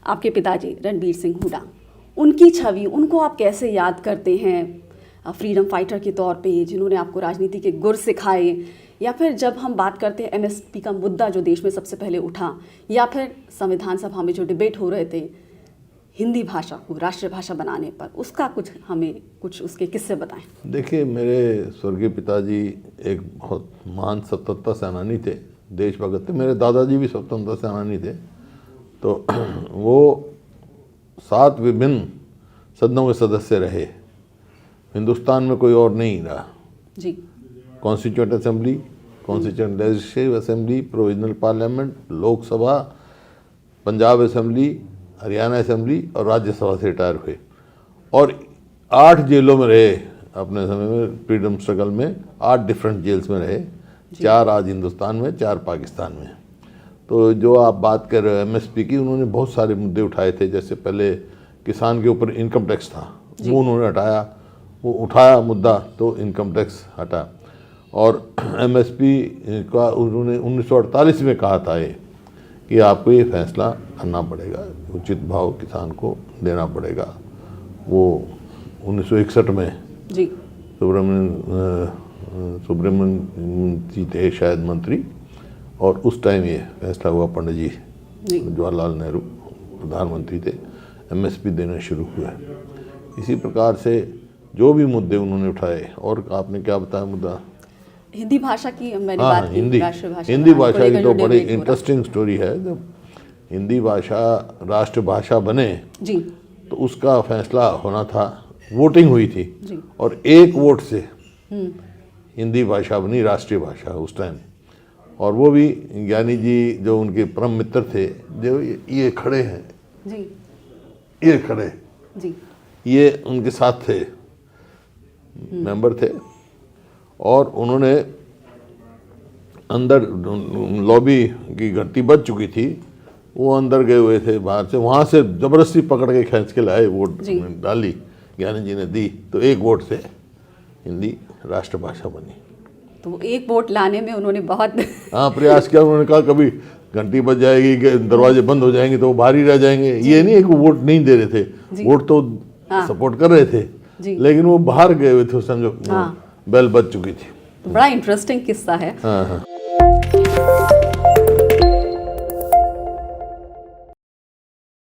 आपके पिताजी रणबीर सिंह हुड्डा, उनकी छवि, उनको आप कैसे याद करते हैं फ्रीडम फाइटर के तौर पे, जिन्होंने आपको राजनीति के गुर सिखाए, या फिर जब हम बात करते हैं एमएसपी का मुद्दा जो देश में सबसे पहले उठा, या फिर संविधान सभा में जो डिबेट हो रहे थे हिंदी भाषा को राष्ट्रीय भाषा बनाने पर, उसका कुछ उसके किस्से बताएं। देखिए, मेरे स्वर्गीय पिताजी एक बहुत महान स्वतंत्रता सेनानी थे, देशभक्त थे। मेरे दादाजी भी स्वतंत्रता सेनानी थे। तो वो 7 विभिन्न सदनों के सदस्य रहे। हिंदुस्तान में कोई और नहीं रहा जी। Constituent assembly, constituent legislative assembly, provisional parliament, Lok Sabha, Punjab assembly, Haryana assembly और राज्यसभा से रिटायर हुए। और 8 जेलों में रहे अपने समय में, फ्रीडम स्ट्रगल में 8 डिफरेंट जेल्स में रहे। 4 आज हिंदुस्तान में, 4 पाकिस्तान में। तो जो आप बात कर रहे हो एमएसपी की, उन्होंने बहुत सारे मुद्दे उठाए थे। जैसे पहले किसान के ऊपर इनकम टैक्स था, वो उन्होंने हटाया। वो उठाया मुद्दा तो इनकम टैक्स हटा। और एमएसपी का उन्होंने 1948 में कहा था ये कि आपको ये फैसला करना पड़ेगा, उचित भाव किसान को देना पड़ेगा। वो 1961 में जी सुब्रमण्यम जी थे शायद मंत्री, और उस टाइम ये फैसला हुआ। पंडित जी जवाहरलाल नेहरू प्रधानमंत्री थे, एमएसपी देना शुरू हुआ। इसी प्रकार से जो भी मुद्दे उन्होंने उठाए। और आपने क्या बताया मुद्दा? हिंदी भाषा की मैंने बात की, राष्ट्रीय भाषा। हिंदी भाषा की तो बड़ी इंटरेस्टिंग स्टोरी है। जब हिंदी भाषा राष्ट्र भाषा बने जी, तो उसका फैसला होना था, वोटिंग हुई थी जी। और 1 वोट से हिंदी भाषा बनी राष्ट्रीय भाषा उस टाइम। और वो भी ज्ञानी जी जो उनके परम मित्र थे, जो ये खड़े हैं जी, ये खड़े जी, ये उनके साथ थे, मेंबर थे। और उन्होंने अंदर लॉबी की घंटी बज चुकी थी, वो अंदर गए हुए थे बाहर से, वहाँ से ज़बरदस्ती पकड़ के खींच के लाए, वोट डाली, ज्ञानी जी ने दी, तो 1 वोट से हिंदी राष्ट्रभाषा बनी। तो वो 1 वोट लाने में उन्होंने बहुत प्रयास किया। उन्होंने कहा कभी घंटी बज जाएगी, दरवाजे बंद हो जाएंगे तो वो बाहर ही रह जाएंगे। ये नहीं है कि वोट नहीं दे रहे थे, वोट तो सपोर्ट कर रहे थे, लेकिन वो बाहर गए हुए थे, समझो बेल बज चुकी थी। बड़ा इंटरेस्टिंग किस्सा है। हाँ।